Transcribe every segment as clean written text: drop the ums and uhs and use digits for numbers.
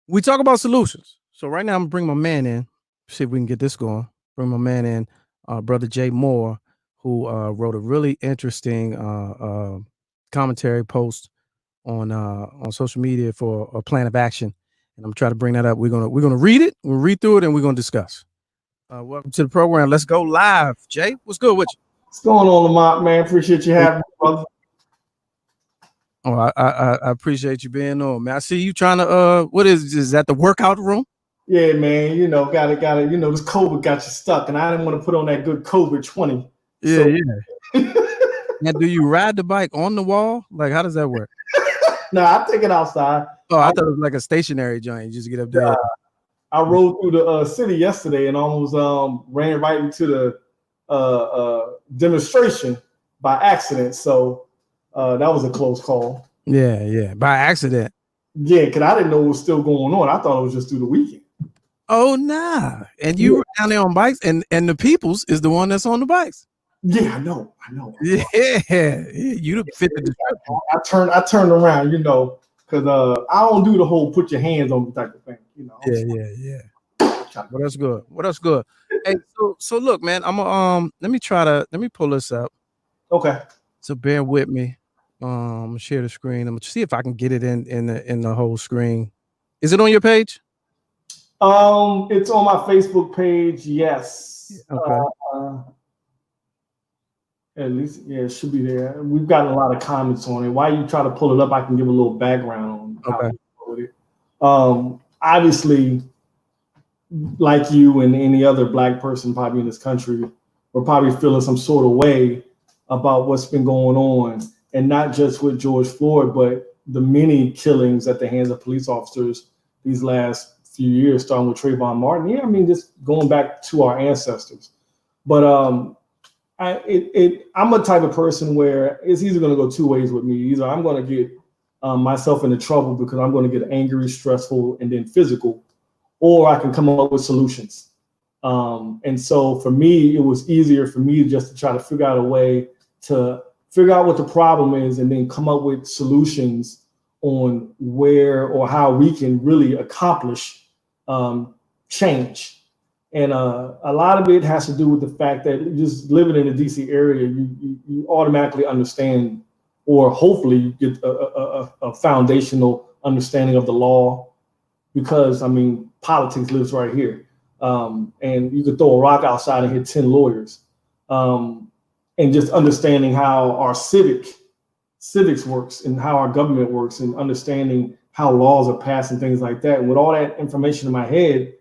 We talk about solutions. So right now I'm gonna bring my man in, see if we can get this going. Bring my man in, brother Jay Moore, who wrote a really interesting commentary post on social media for a plan of action. And I'm trying to bring that up. We're gonna read it, we'll read through it, and we're gonna discuss. Welcome to the program. Let's go live. Jay, what's good with you? What's going on, Lamont, man? Appreciate you having me, brother. Oh, I appreciate you being on, man. I see you trying to what is that the workout room? Yeah, man. Got it. This COVID got you stuck, and I didn't want to put on that good COVID 20. Yeah, yeah. Now, do you ride the bike on the wall? Like, how does that work? No, I take it outside. Oh, I thought it was like a stationary joint. You just get up there. I rode through the city yesterday and almost ran right into the demonstration by accident. So that was a close call. Yeah, by accident. Yeah, because I didn't know what was still going on. I thought it was just through the weekend. Oh, nah. And you were down there on bikes, and the people's is the one that's on the bikes. Yeah, I know. Yeah, you fit the description. I turned around, because I don't do the whole put your hands on me type of thing, Yeah. Well, that's good. Hey, so look, man, let me pull this up. Okay. So bear with me. Share the screen. I'm gonna see if I can get it in the whole screen. Is it on your page? It's on my Facebook page. Yes. Okay. At least, yeah, it should be there. We've gotten a lot of comments on it. While you try to pull it up, I can give a little background on how to with it. Obviously, like you and any other Black person probably in this country, we're probably feeling some sort of way about what's been going on, and not just with George Floyd, but the many killings at the hands of police officers these last few years, starting with Trayvon Martin. Yeah, I mean, just going back to our ancestors. But I'm a type of person where it's either going to go two ways with me. Either I'm going to get myself into trouble because I'm going to get angry, stressful, and then physical, or I can come up with solutions. And so for me, it was easier for me just to try to figure out a way to figure out what the problem is and then come up with solutions on where or how we can really accomplish change. And a lot of it has to do with the fact that just living in the DC area, you automatically understand, or hopefully you get a foundational understanding of the law, because I mean, politics lives right here. And you could throw a rock outside and hit 10 lawyers. And just understanding how our civics works and how our government works, and understanding how laws are passed and things like that. And with all that information in my head,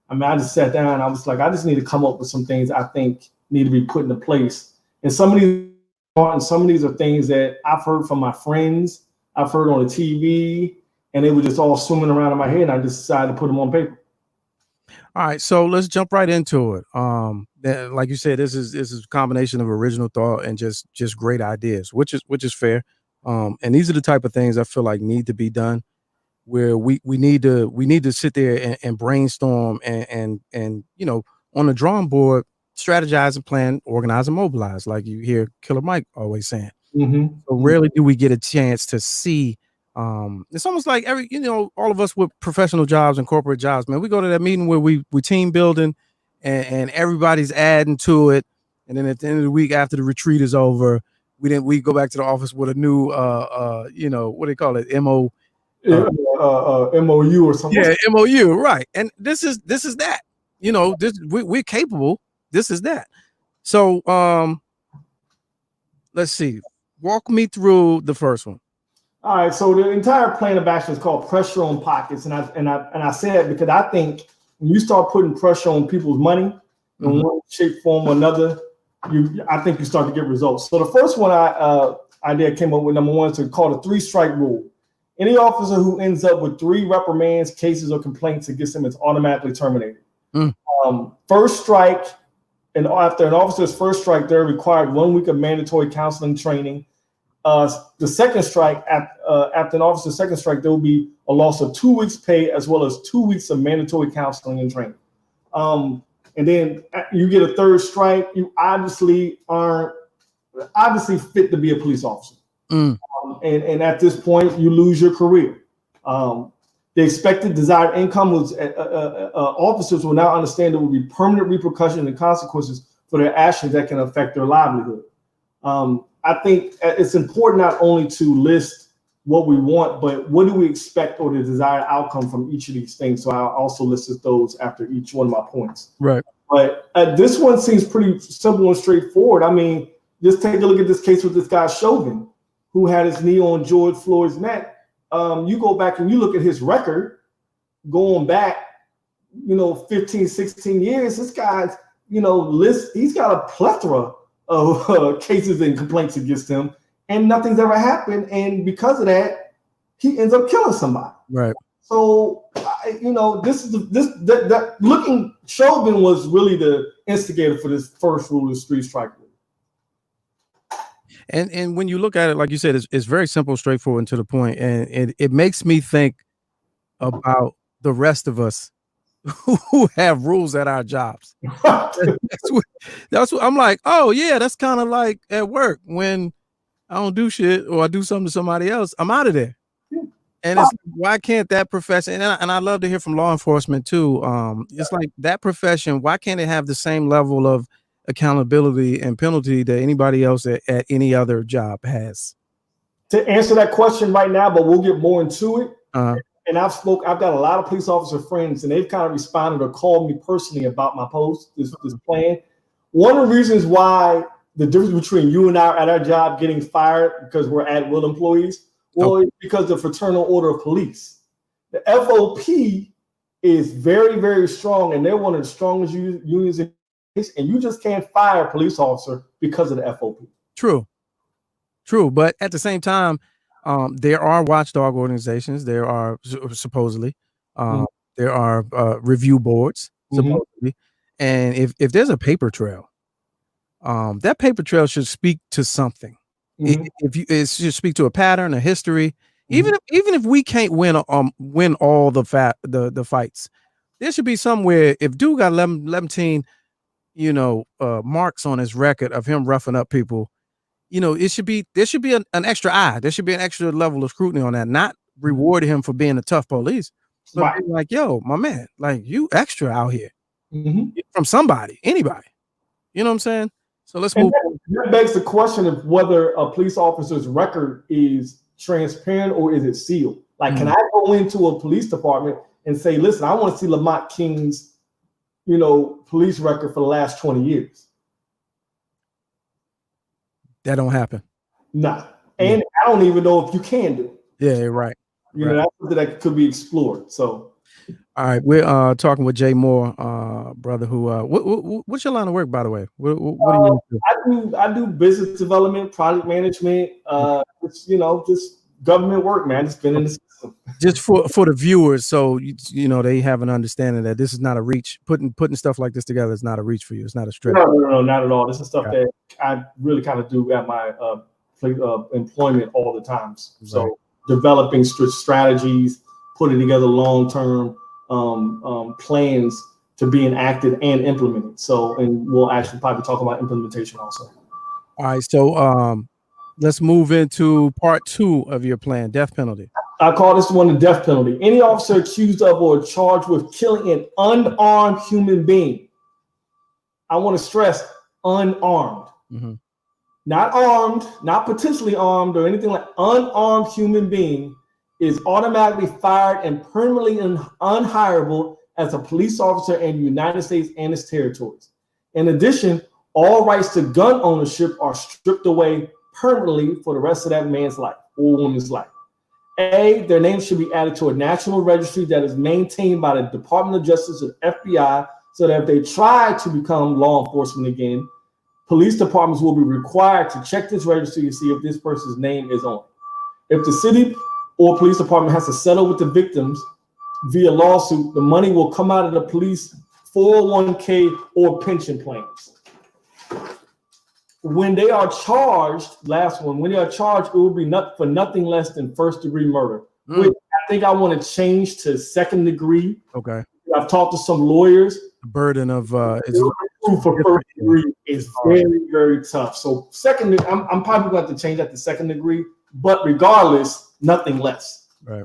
I mean, I just sat down and I was like, I just need to come up with some things I think need to be put into place. And some of these are things that I've heard from my friends, I've heard on the TV, and they were just all swimming around in my head. And I just decided to put them on paper. All right, so let's jump right into it. Like you said, this is a combination of original thought and just great ideas, which is fair. And these are the type of things I feel like need to be done, where we need to sit there and brainstorm and on the drawing board, strategize and plan, organize and mobilize, like you hear Killer Mike always saying. Mm-hmm. So rarely do we get a chance to see. It's almost like all of us with professional jobs and corporate jobs, man, we go to that meeting where we team building and everybody's adding to it. And then at the end of the week, after the retreat is over, we go back to the office with a new, what do they call it? MOU or something. Yeah, MOU, right. And this is that, we're capable. This is that. So let's see. Walk me through the first one. All right, so the entire plan of action is called pressure on pockets, and I say that because I think when you start putting pressure on people's money in one shape, form, or another, I think you start to get results. So the first one idea came up with, number one, is called the 3-strike rule. Any officer who ends up with 3 reprimands, cases, or complaints against him is automatically terminated. First strike, and after an officer's first strike, they're required 1 week of mandatory counseling training. The second strike, after an officer's second strike, there will be a loss of 2 weeks' pay as well as 2 weeks of mandatory counseling and training. And then you get a third strike, you obviously aren't fit to be a police officer. And at this point, you lose your career. The expected desired income was officers will now understand there will be permanent repercussions and consequences for their actions that can affect their livelihood. I think it's important not only to list what we want, but what do we expect or the desired outcome from each of these things. So I'll also list those after each one of my points. Right. But this one seems pretty simple and straightforward. I mean, just take a look at this case with this guy Chauvin, who had his knee on George Floyd's neck. You go back and you look at his record going back, 15, 16 years. This guy's, he's got a plethora of cases and complaints against him, and nothing's ever happened. And because of that, he ends up killing somebody. Right. So, looking, Chauvin was really the instigator for this first rule of street strike. And when you look at it, like you said, it's very simple, straightforward, and to the point. And it makes me think about the rest of us who have rules at our jobs. That's what I'm like, oh yeah, that's kind of like at work when I don't do shit or I do something to somebody else, I'm out of there. And it's why can't that profession, and I love to hear from law enforcement too. It's like that profession, why can't it have the same level of accountability and penalty that anybody else at any other job has? To answer that question right now, but we'll get more into it. And I've got a lot of police officer friends, and they've kind of responded or called me personally about my post, this plan. One of the reasons why the difference between you and I at our job getting fired because we're at-will employees, it's because of the Fraternal Order of Police. The FOP is very, very strong, and they're one of the strongest unions in police, and you just can't fire a police officer because of the FOP. True. But at the same time, there are watchdog organizations. There are supposedly, there are review boards, supposedly. And if there's a paper trail, that paper trail should speak to something. It should speak to a pattern, a history. Even if we can't win all the fights, there should be somewhere. If dude got 11 marks on his record of him roughing up people, there should be an extra eye. There should be an extra level of scrutiny on that. Not reward him for being a tough police, but be like, yo, my man, like you extra out here from somebody, anybody. You know what I'm saying? So let's move. That begs the question of whether a police officer's record is transparent or is it sealed? Like, can I go into a police department and say, listen, I want to see Lamont King's, police record for the last 20 years? That don't happen. Nah. And I don't even know if you can do it. Yeah, right. That's something that could be explored. So, all right, we're talking with Jay Moore, brother. Who? What's your line of work, by the way? What do you do? I do business development, project management. Just government work, man. It's been in the system. Just for the viewers, so they have an understanding that this is not a reach. Putting stuff like this together is not a reach for you. It's not a stretch. No, not at all. This is stuff that I really kind of do at my employment all the time. So developing strategies, putting together long-term plans to be enacted and implemented. So, and we'll actually probably talk about implementation also. All right. So let's move into part 2 of your plan, death penalty. I call this one the death penalty. Any officer accused of or charged with killing an unarmed human being. I want to stress unarmed. Not armed, not potentially armed or anything like unarmed human being is automatically fired and permanently unhireable as a police officer in the United States and its territories. In addition, all rights to gun ownership are stripped away permanently for the rest of that man's life or woman's life. Their names should be added to a national registry that is maintained by the Department of Justice or FBI, so that if they try to become law enforcement again, police departments will be required to check this registry to see if this person's name is on it. If the city or police department has to settle with the victims via lawsuit, the money will come out of the police 401k or pension plans. When they are charged, when they are charged, it will be for nothing less than first-degree murder, which I think I want to change to second degree. Okay. I've talked to some lawyers. The burden of for first degree is very, very tough. So second, I'm probably going to have to change that to second degree, but regardless, nothing less. Right.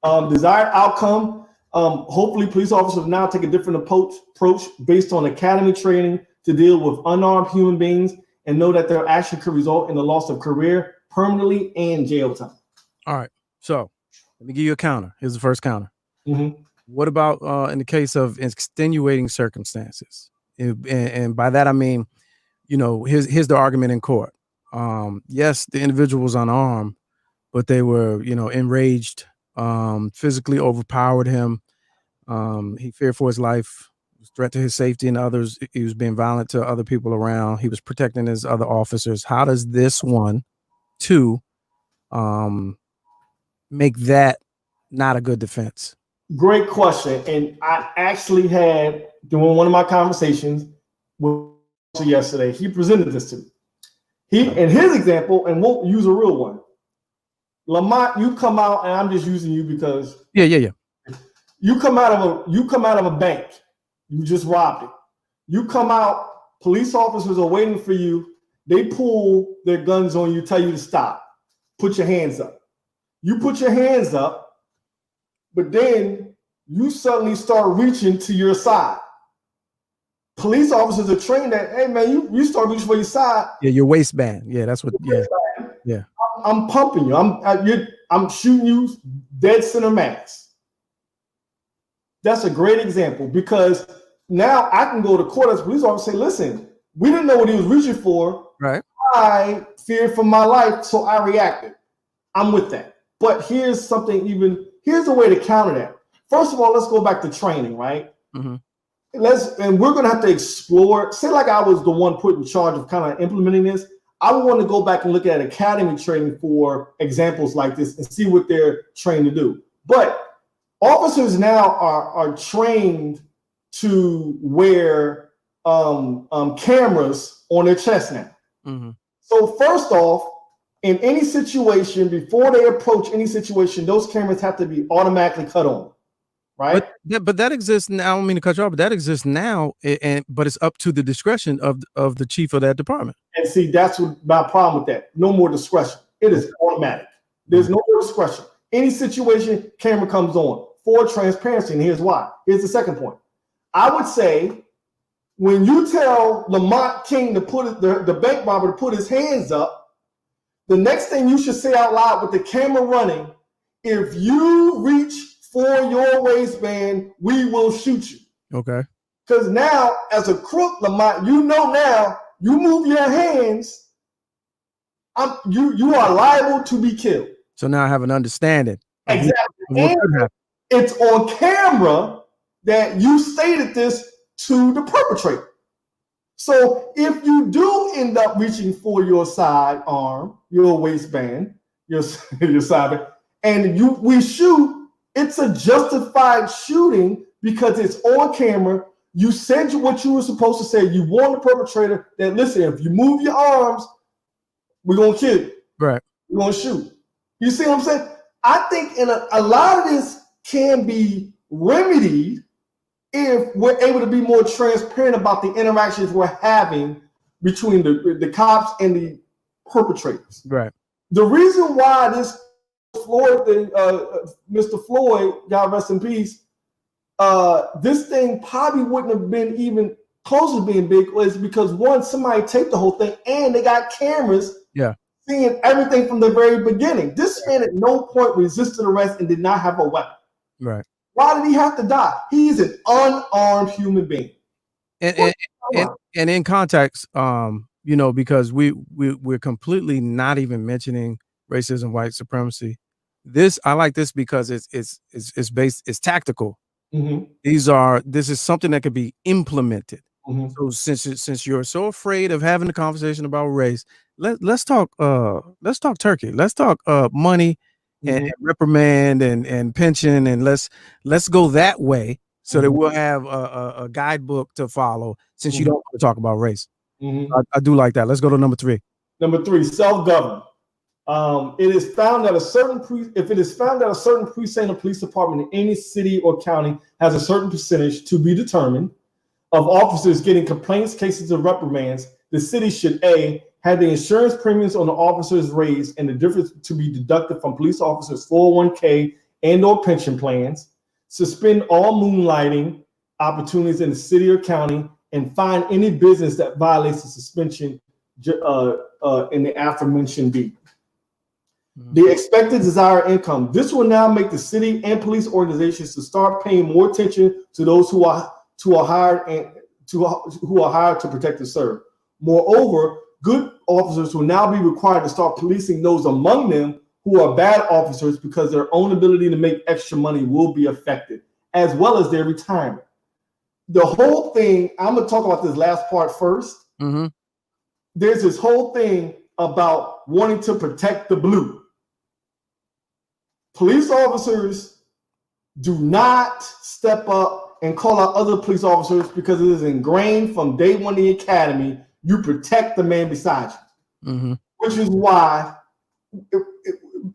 Desired outcome. Hopefully, police officers now take a different approach based on academy training to deal with unarmed human beings and know that their action could result in the loss of career permanently and jail time. All right. So let me give you a counter. Here's the first counter. Mm-hmm. What about in the case of extenuating circumstances? And by that, I mean, here's the argument in court. Yes, the individual was unarmed, but they were, enraged, physically overpowered him. He feared for his life, threat to his safety and others. He was being violent to other people around. He was protecting his other officers. How does this one, two, make that not a good defense? Great question. And I actually had, during one of my conversations with yesterday, he presented this to me. In his example, and we'll use a real one. Lamont, you come out, and I'm just using you because yeah. You come out of a bank. You just robbed it. You come out, police officers are waiting for you. They pull their guns on you, tell you to stop. Put your hands up. You put your hands up, but then you suddenly start reaching to your side. Police officers are trained that, hey man, you start reaching for your side. Yeah, your waistband. Yeah, that's what. Yeah. I'm pumping you. I'm shooting you dead center max. That's a great example because now I can go to court as a police officer and say, listen, we didn't know what he was reaching for. Right. I feared for my life, so I reacted. I'm with that. But here's a way to counter that. First of all, let's go back to training, right? Mm-hmm. And we're gonna have to explore, say like I was the one put in charge of kind of implementing this. I would want to go back and look at academy training for examples like this and see what they're trained to do. But officers now are trained to wear cameras on their chest now. Mm-hmm. So first off, in any situation, before they approach any situation, those cameras have to be automatically cut on, right? But that exists now. I don't mean to cut you off, but that exists now, but it's up to the discretion of the chief of that department. And see, that's my problem with that. No more discretion. It is automatic. There's no more discretion. Any situation, camera comes on for transparency, and here's why. Here's the second point. I would say when you tell Lamont King to put the bank robber to put his hands up, the next thing you should say out loud with the camera running, if you reach for your waistband, we will shoot you. Okay. Because now, as a crook, Lamont, now you move your hands, you are liable to be killed. So now I have an understanding. Exactly. And it's on camera that you stated this to the perpetrator. So if you do end up reaching for your sidearm, your waistband, your side, and we shoot, it's a justified shooting because it's on camera. You said what you were supposed to say. You warned the perpetrator that, listen, if you move your arms, we're going to kill you. Right. We're going to shoot. You see what I'm saying? I think a lot of this can be remedied if we're able to be more transparent about the interactions we're having between the cops and the perpetrators. Right. The reason why this Floyd thing, Mr. Floyd, God rest in peace, this thing probably wouldn't have been even close to being big was because one, somebody taped the whole thing and they got cameras seeing everything from the very beginning. This man at no point resisted arrest and did not have a weapon. Right. Why did he have to die? He's an unarmed human being. And in context, because we're completely not even mentioning racism, white supremacy. I like this because it's tactical. Mm-hmm. This is something that could be implemented. Mm-hmm. So since you're so afraid of having a conversation about race, let's talk turkey. Let's talk money and reprimand and pension, and let's go that way so that we'll have a guidebook to follow. Since you don't want to talk about race, I do like that. Let's go to number 3. Number 3, self-government. It is found that if it is found that a certain precinct or police department in any city or county has a certain percentage to be determined of officers getting complaints, cases, or reprimands, the city should A, have the insurance premiums on the officers raised and the difference to be deducted from police officers' 401k and or pension plans, suspend all moonlighting opportunities in the city or county, and fine any business that violates the suspension in the aforementioned deed. The expected desired income. This will now make the city and police organizations to start paying more attention to those who are hired to protect and serve. Moreover, good officers will now be required to start policing those among them who are bad officers, because their own ability to make extra money will be affected, as well as their retirement. The whole thing, I'm going to talk about this last part first. Mm-hmm. There's this whole thing about wanting to protect the blue. Police officers do not step up and call out other police officers, because it is ingrained from day one in the academy, you protect the man beside you. Mm-hmm. Which is why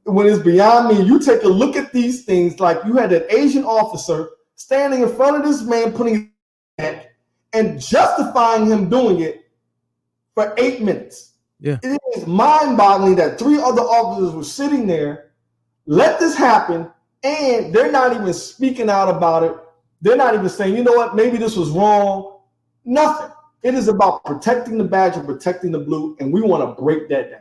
when it's beyond me, you take a look at these things, like you had an Asian officer standing in front of this man, putting his hand and justifying him doing it for 8 minutes. Yeah. It is mind-boggling that 3 other officers were sitting there, let this happen, and they're not even speaking out about it. They're not even saying, you know what, maybe this was wrong. Nothing. It is about protecting the badge and protecting the blue, and we want to break that down.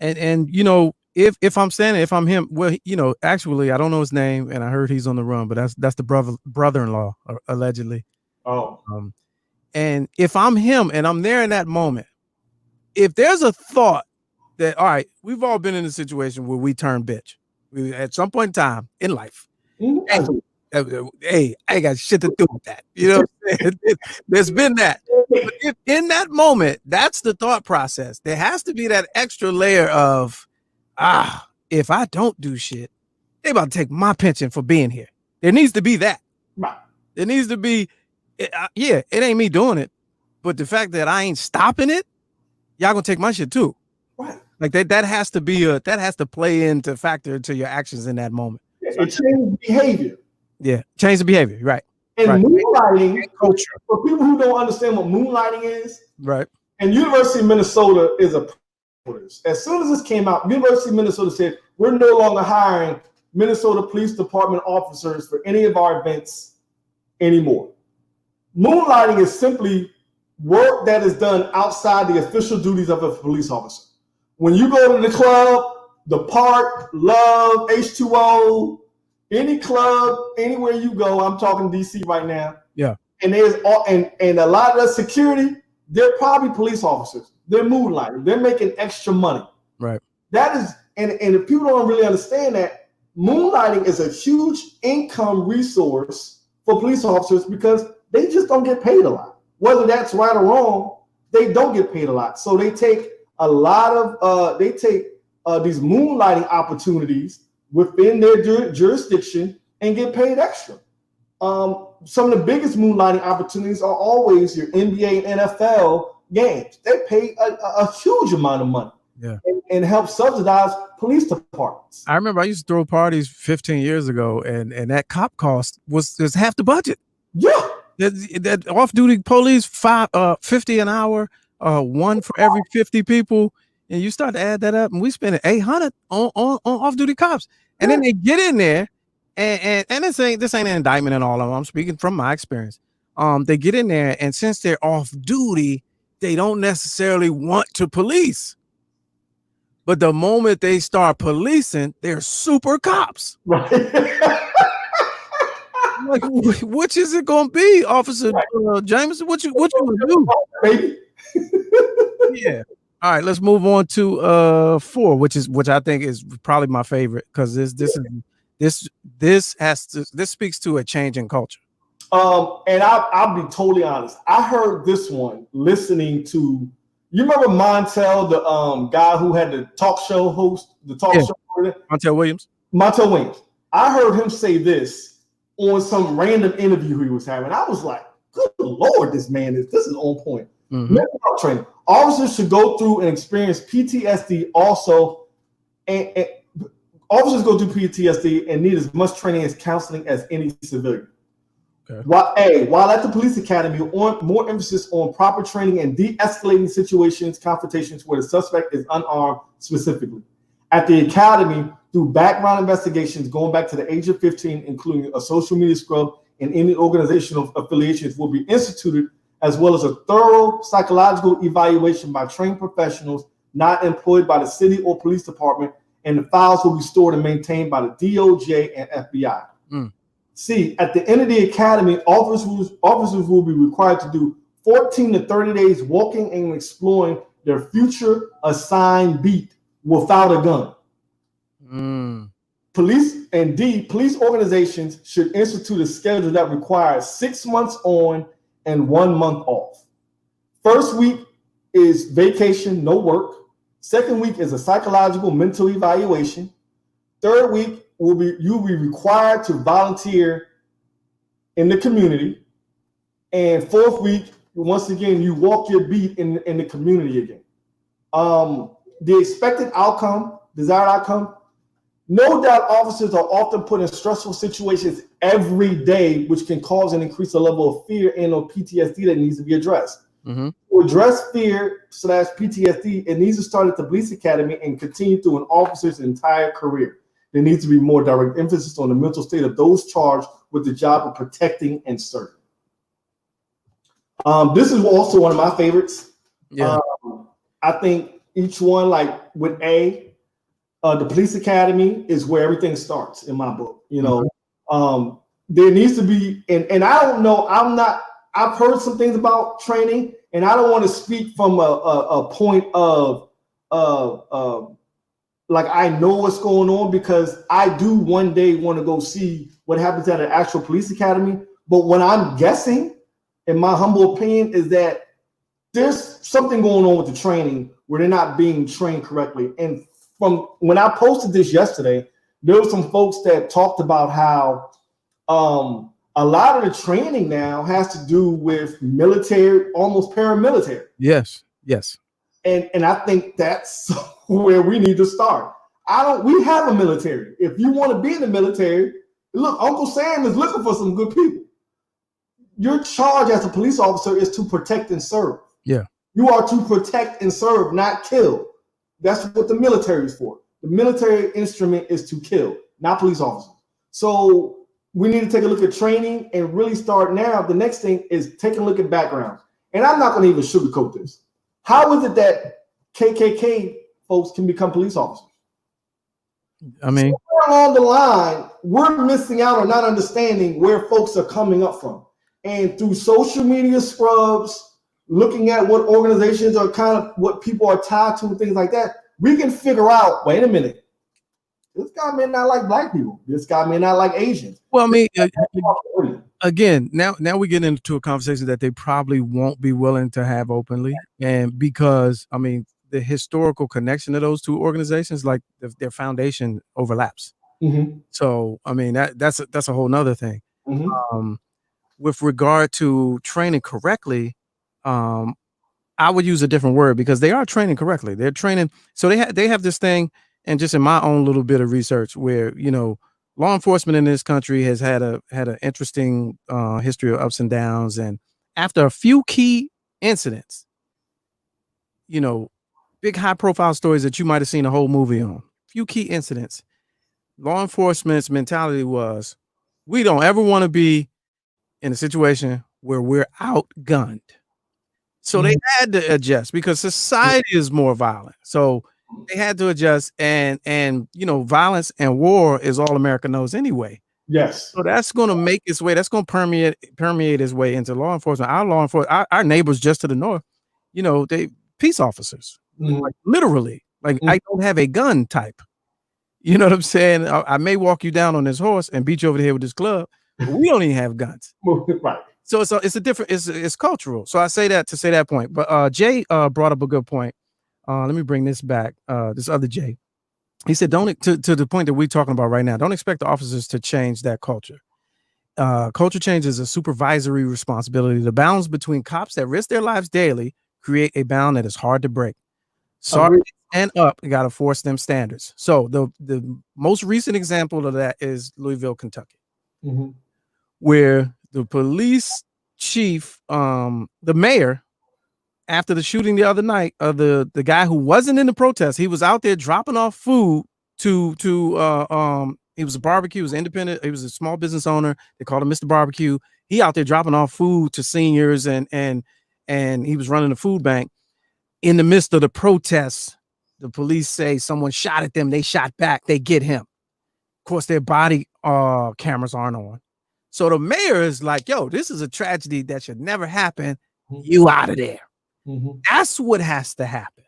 And you know, if I'm saying it, if I'm him, well, you know, actually, I don't know his name, and I heard he's on the run, but that's the brother-in-law, allegedly. Oh. And if I'm him and I'm there in that moment, if there's a thought that, all right, we've all been in a situation where we turn bitch. We, at some point in time in life, hey, I ain't got shit to do with that. You know what I'm saying? There's been that. But if in that moment, that's the thought process. There has to be that extra layer of, if I don't do shit, they about to take my pension for being here. There needs to be that. Right. There needs to be, it ain't me doing it, but the fact that I ain't stopping it, y'all gonna take my shit too. Right. Like that has to be that has to play into factor into your actions in that moment. It changes behavior. Yeah, change the behavior, right? And right. Moonlighting, culture. For people who don't understand what moonlighting is, right? And University of Minnesota is as soon as this came out, University of Minnesota said, we're no longer hiring Minnesota Police Department officers for any of our events anymore. Moonlighting is simply work that is done outside the official duties of a police officer. When you go to the club, the park, Love, H2O, any club, anywhere you go, I'm talking DC right now. Yeah. And there's and a lot of the security, they're probably police officers. They're moonlighting. They're making extra money. Right. That is, and if people don't really understand that, moonlighting is a huge income resource for police officers, because they just don't get paid a lot. Whether that's right or wrong, they don't get paid a lot. So they take a lot of these moonlighting opportunities within their jurisdiction and get paid extra. Some of the biggest moonlighting opportunities are always your NBA and NFL games. They pay a huge amount of money, and help subsidize police departments. I remember I used to throw parties 15 years ago, and that cop cost was half the budget. Yeah. That off-duty police, $50 an hour, one for every 50 people, and you start to add that up, and we spend $800 on off-duty cops, and then they get in there, and this ain't an indictment and all of them. I'm speaking from my experience. They get in there, and since they're off-duty, they don't necessarily want to police. But the moment they start policing, they're super cops. Right. Like, which is it going to be, Officer Jameson? What you going to do? Yeah. All right, let's move on to 4, which I think is probably my favorite, because this speaks to a change in culture. And I'll be totally honest. I heard this one listening to, you remember Montel, the guy who had the talk show host, show. Montel Williams. I heard him say this on some random interview he was having. I was like, good Lord, this is on point. Mm-hmm. Mental health training. Officers should go through and experience PTSD also. And officers go through PTSD and need as much training as counseling as any civilian. Okay. While at the police academy, more emphasis on proper training and de-escalating confrontations where the suspect is unarmed specifically. At the academy, through background investigations going back to the age of 15, including a social media scrub and any organizational affiliations, will be instituted, as well as a thorough psychological evaluation by trained professionals not employed by the city or police department, and the files will be stored and maintained by the DOJ and FBI. C, at the end of the academy, officers will be required to do 14 to 30 days walking and exploring their future assigned beat without a gun. Police organizations should institute a schedule that requires 6 months on and 1 month off. First week is vacation, no work. Second week is a psychological mental evaluation. Third week you'll be required to volunteer in the community. And fourth week, once again, you walk your beat in the community again. The expected outcome, desired outcome, no doubt officers are often put in stressful situations every day, which can cause and increase the level of fear and or PTSD that needs to be addressed. To address fear / PTSD, it needs to start at the police academy and continue through an officer's entire career. There needs to be more direct emphasis on the mental state of those charged with the job of protecting and serving. This is also one of my favorites. I think each one, like with A, the police academy is where everything starts in my book. You know, there needs to be, and I don't know, I've heard some things about training, and I don't want to speak from a point of like I know what's going on, because I do one day want to go see what happens at an actual police academy. But what I'm guessing, in my humble opinion, is that there's something going on with the training where they're not being trained correctly. And from when I posted this yesterday, there were some folks that talked about how a lot of the training now has to do with military, almost paramilitary. Yes. And I think that's where we need to start. We have a military. If you want to be in the military, look, Uncle Sam is looking for some good people. Your charge as a police officer is to protect and serve. Yeah. You are to protect and serve, not kill. That's what the military is for. The military instrument is to kill, not police officers. So we need to take a look at training and really start now. The next thing is taking a look at backgrounds. And I'm not going to even sugarcoat this. How is it that KKK folks can become police officers? I mean, somewhere along the line, we're missing out or not understanding where folks are coming up from. And through social media scrubs, looking at what organizations are kind of what people are tied to and things like that, we can figure out, wait a minute, this guy may not like black people. This guy may not like Asians. Well, I mean, again, now we get into a conversation that they probably won't be willing to have openly. And because, I mean, the historical connection of those two organizations, like their foundation overlaps. So, I mean, that's a whole nother thing. With regard to training correctly, I would use a different word, because they are training correctly. They're training. So they have this thing, and just in my own little bit of research, where, you know, law enforcement in this country has had an interesting history of ups and downs. And after a few key incidents, you know, big high profile stories that you might have seen a whole movie on, few key incidents, law enforcement's mentality was, we don't ever want to be in a situation where we're outgunned. So they had to adjust, because society is more violent. So they had to adjust, and you know, violence and war is all America knows anyway. Yes. So that's going to make its way. That's going to permeate its way into law enforcement. Our neighbors just to the north, you know, they peace officers, like, literally. Like, I don't have a gun type. You know what I'm saying? I may walk you down on this horse and beat you over the head with this club, but we don't even have guns. Right. So it's a different, it's cultural. So I say that to say that point. But Jay brought up a good point. Let me bring this back. This other Jay, he said, to the point that we're talking about right now, don't expect the officers to change that culture. Culture change is a supervisory responsibility. The bounds between cops that risk their lives daily create a bound that is hard to break. Sergeant and up, you got to force them standards. So the most recent example of that is Louisville, Kentucky, where the police chief, the mayor, after the shooting the other night of the guy who wasn't in the protest, he was out there dropping off food he was a barbecue, he was independent, he was a small business owner. They called him Mr. Barbecue. He out there dropping off food to seniors, and he was running a food bank. In the midst of the protests, the police say someone shot at them. They shot back. They get him. Of course, their body cameras aren't on. So the mayor is like, yo, this is a tragedy that should never happen. You out of there. That's what has to happen.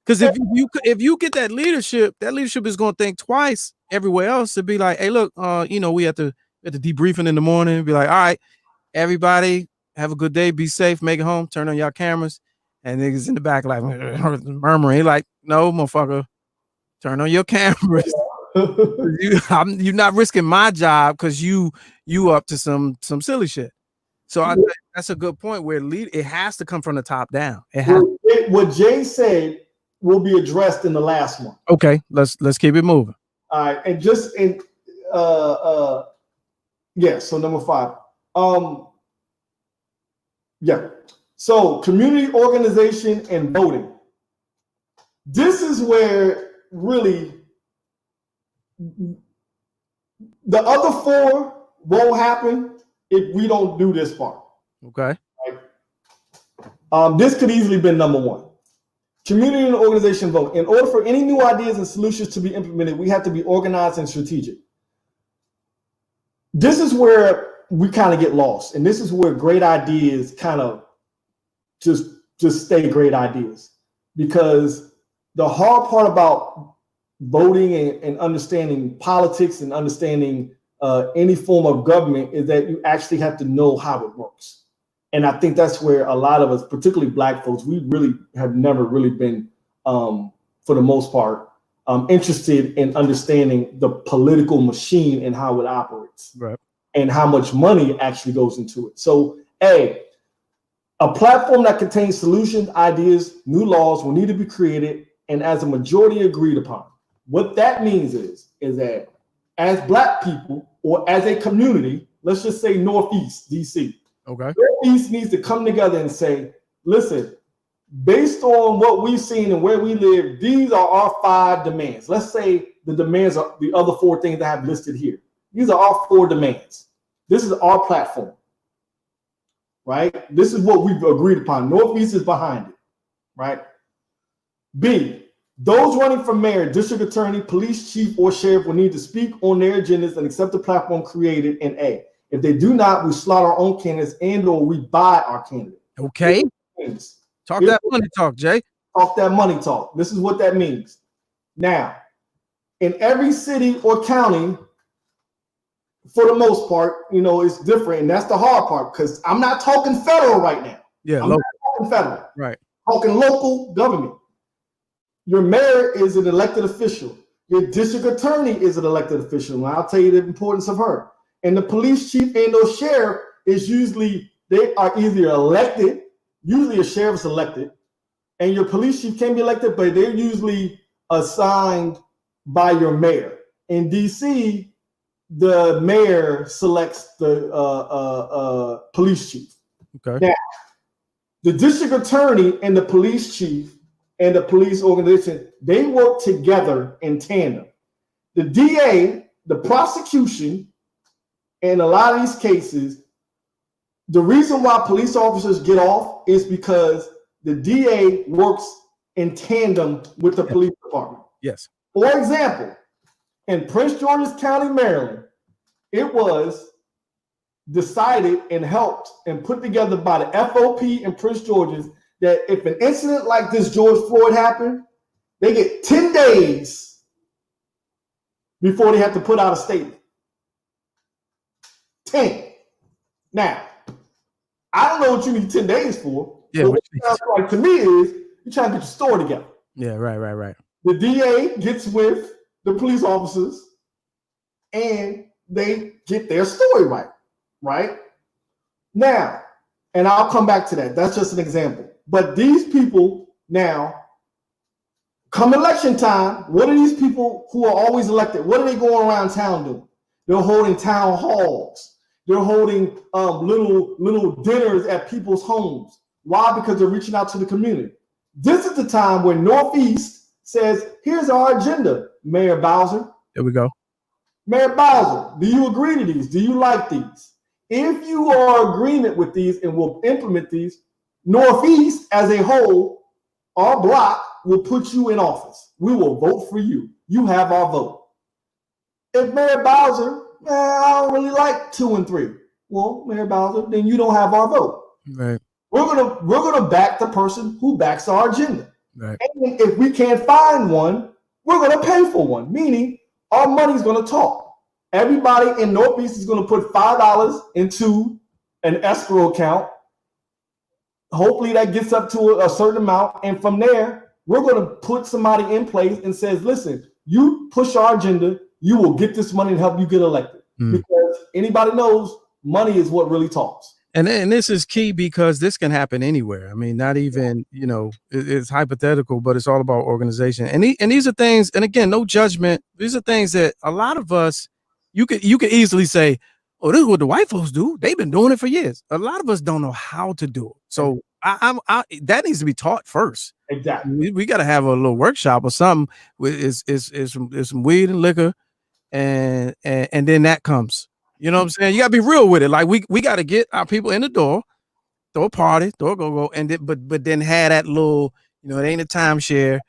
Because if you get that leadership is going to think twice everywhere else to be like, hey, look, we have to debriefing in the morning and be like, all right, everybody have a good day, be safe, make it home, turn on y'all cameras. And niggas in the back like murmuring, like, no, motherfucker, turn on your cameras. You're not risking my job because you up to some silly shit. So I think that's a good point where it has to come from the top down. What Jay said will be addressed in the last one. Okay, let's keep it moving. All right, and so number 5. So community organization and voting. This is where really the other 4 won't happen if we don't do this part. Okay. Right? This could easily be number 1. Community and organization vote. In order for any new ideas and solutions to be implemented, we have to be organized and strategic. This is where we kind of get lost, and this is where great ideas kind of just stay great ideas, because the hard part about voting and understanding politics and understanding any form of government is that you actually have to know how it works. And I think that's where a lot of us, particularly Black folks, we really have never really been, for the most part, interested in understanding the political machine and how it operates, right, and how much money actually goes into it. So, a platform that contains solutions, ideas, new laws will need to be created and as a majority agreed upon. What that means is that as Black people or as a community, let's just say Northeast DC. Okay. Northeast needs to come together and say, listen, based on what we've seen and where we live, these are our 5 demands. Let's say the demands are the other 4 things I have listed here. These are our 4 demands. This is our platform, right? This is what we've agreed upon. Northeast is behind it, right? B, those running for mayor, district attorney, police chief, or sheriff will need to speak on their agendas and accept the platform created in A. If they do not, we slot our own candidates and/or we buy our candidate. Okay. Talk that money talk, Jay. Talk that money talk. This is what that means. Now, in every city or county, for the most part, it's different. And that's the hard part, because I'm not talking federal right now. Yeah, I'm not talking federal. Right. Talking local government. Your mayor is an elected official. Your district attorney is an elected official. And I'll tell you the importance of her. And the police chief and or sheriff is they are either elected, usually a sheriff's elected, and your police chief can be elected, but they're usually assigned by your mayor. In DC, the mayor selects the police chief. Okay. Now, the district attorney and the police chief and the police organization, they work together in tandem. The DA, the prosecution, in a lot of these cases, the reason why police officers get off is because the DA works in tandem with the police department. Yes. For example, in Prince George's County, Maryland, it was decided and helped and put together by the FOP in Prince George's that if an incident like this George Floyd happened, they get 10 days before they have to put out a statement. 10. Now, I don't know what you need 10 days for. Yeah, what it sounds like to me is you're trying to get your story together. Yeah, right. The DA gets with the police officers and they get their story right? Now, and I'll come back to that. That's just an example. But these people now, come election time, what are these people who are always elected? What are they going around town doing? They're holding town halls. They're holding little dinners at people's homes. Why? Because they're reaching out to the community. This is the time where Northeast says, here's our agenda. Mayor Bowser. There we go. Mayor Bowser, do you agree to these? Do you like these? If you are in agreement with these and will implement these, Northeast as a whole, our block will put you in office. We will vote for you. You have our vote. If Mayor Bowser, I don't really like 2 and 3. Well, Mayor Bowser, then you don't have our vote. Right. We're gonna back the person who backs our agenda. Right. And if we can't find one, we're gonna pay for one. Meaning, our money's gonna talk. Everybody in Northeast is gonna put $5 into an escrow account. Hopefully, that gets up to a certain amount, and from there, we're gonna put somebody in place and says, "Listen, you push our agenda, you will get this money and help you get elected." Because anybody knows money is what really talks. And this is key because this can happen anywhere. I mean, not even, it's hypothetical, but it's all about organization. And these are things, and again, no judgment. These are things that a lot of us, you could easily say, "Oh, this is what the white folks do. They've been doing it for years." A lot of us don't know how to do it. So that needs to be taught first. Exactly. We got to have a little workshop or something. Is some weed and liquor, and then that comes. You know what I'm saying? You gotta be real with it. Like we gotta get our people in the door, throw a party, throw a go, and then, but then have that little, it ain't a timeshare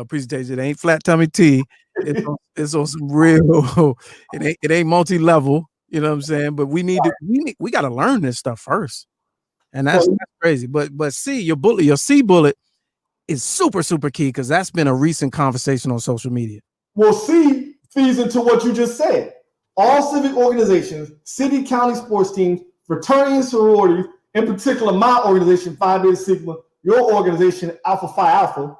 presentation. It ain't flat tummy tea. It's on some real. It ain't multi-level. You know what I'm saying? But we gotta learn this stuff first, and that's crazy. But your C bullet is super key because that's been a recent conversation on social media. Well, C feeds into what you just said. All civic organizations, city, county sports teams, fraternity and sororities, in particular my organization, Phi Beta Sigma, your organization, Alpha Phi Alpha,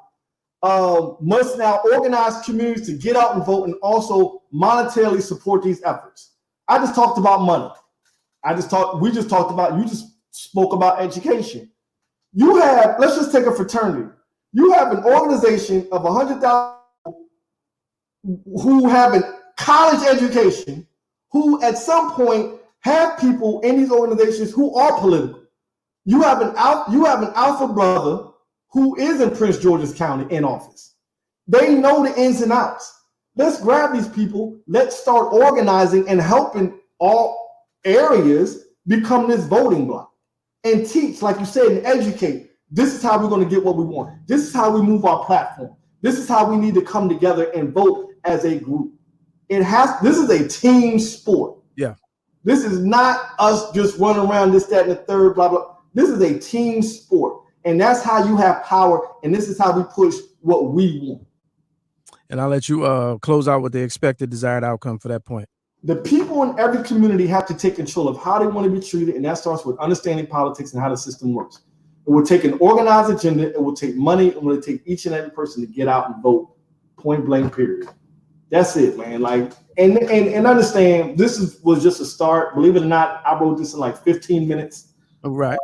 must now organize communities to get out and vote and also monetarily support these efforts. I just talked about money. You just spoke about education. Let's just take a fraternity. You have an organization of 100,000 who have a college education, who at some point have people in these organizations who are political. You have an alpha brother who is in Prince George's County in office. They know the ins and outs. Let's grab these people. Let's start organizing and helping all areas become this voting block and teach, like you said, and educate. This is how we're going to get what we want. This is how we move our platform. This is how we need to come together and vote as a group. This is a team sport. Yeah. This is not us just running around this, that, and the third, blah, blah. This is a team sport. And that's how you have power. And this is how we push what we want. And I'll let you close out with the expected desired outcome for that point. The people in every community have to take control of how they want to be treated. And that starts with understanding politics and how the system works. It will take an organized agenda. It will take money. It will take each and every person to get out and vote. Point blank, period. That's it, man. Like, and understand this was just a start. Believe it or not, I wrote this in like 15 minutes. Right.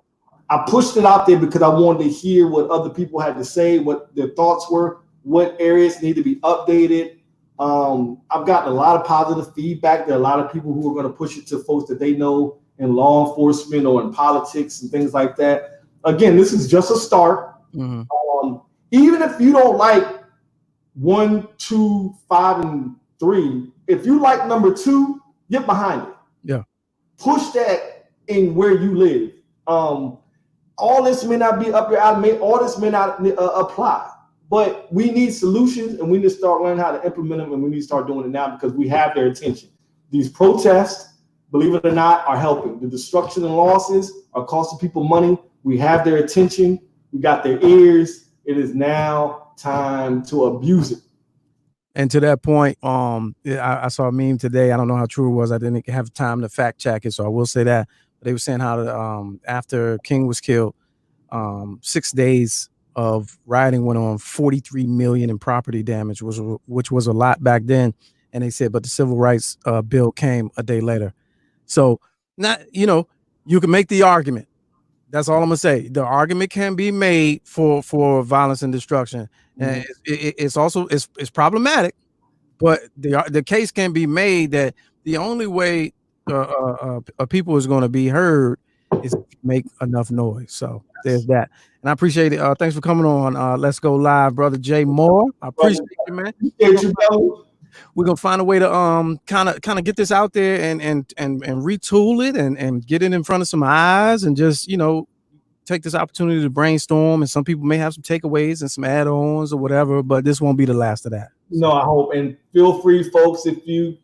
I pushed it out there because I wanted to hear what other people had to say, what their thoughts were, what areas need to be updated. I've gotten a lot of positive feedback. There are a lot of people who are going to push it to folks that they know in law enforcement or in politics and things like that. Again, this is just a start. Mm-hmm. Even if you don't like 1, 2, 5, and 3, if you like number 2, get behind it. Yeah. Push that in where you live. All this may not be up your alley. All this may not apply. But we need solutions, and we need to start learning how to implement them, and we need to start doing it now because we have their attention. These protests, believe it or not, are helping. The destruction and losses are costing people money. We have their attention. We got their ears. It is now time to abuse it. And to that point, I saw a meme today. I don't know how true it was. I didn't have time to fact check it, so I will say that. But they were saying how after King was killed, 6 days of rioting went on, 43 million in property damage, which was a lot back then. And they said, but the civil rights bill came a day later. So you can make the argument. That's all I'm gonna say. The argument can be made for violence and destruction. And it's also problematic, but the case can be made that the only way people is going to be heard is to make enough noise. So there's that. And I appreciate it. Thanks for coming on. Let's Go Live, brother Jay Moore. I appreciate you, man. man. Appreciate you, brother. We're gonna find a way to kind of get this out there and retool it and get it in front of some eyes and just take this opportunity to brainstorm. And some people may have some takeaways and some add-ons or whatever, but this won't be the last of that. No, I hope. And feel free, folks, if you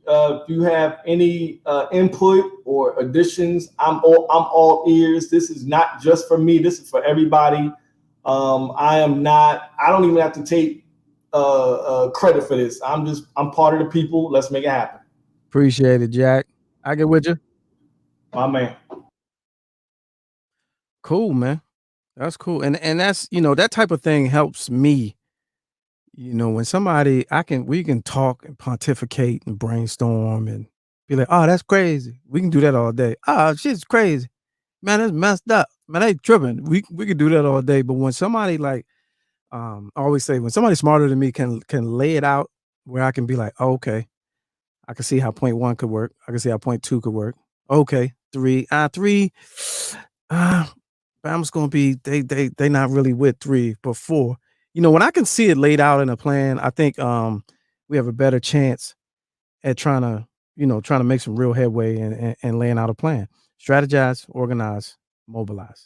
have any input or additions, I'm all ears. This is not just for me. This is for everybody. I don't even have to take credit for this. I'm part of the people. Let's make it happen. Appreciate it, Jack. I get with you. My man. Cool, man. That's cool. And that's, that type of thing helps me. When we can talk and pontificate and brainstorm and be like, oh, that's crazy. We can do that all day. Oh, shit's crazy. Man, that's messed up. Man, they tripping. We can do that all day. But when somebody I always say when somebody smarter than me can lay it out where I can be like, oh, okay, I can see how point 1 could work. I can see how point 2 could work. Okay, 3. 3. Bama's gonna be they not really with 3, but 4. When I can see it laid out in a plan, I think we have a better chance at trying to make some real headway and laying out a plan. Strategize, organize, mobilize.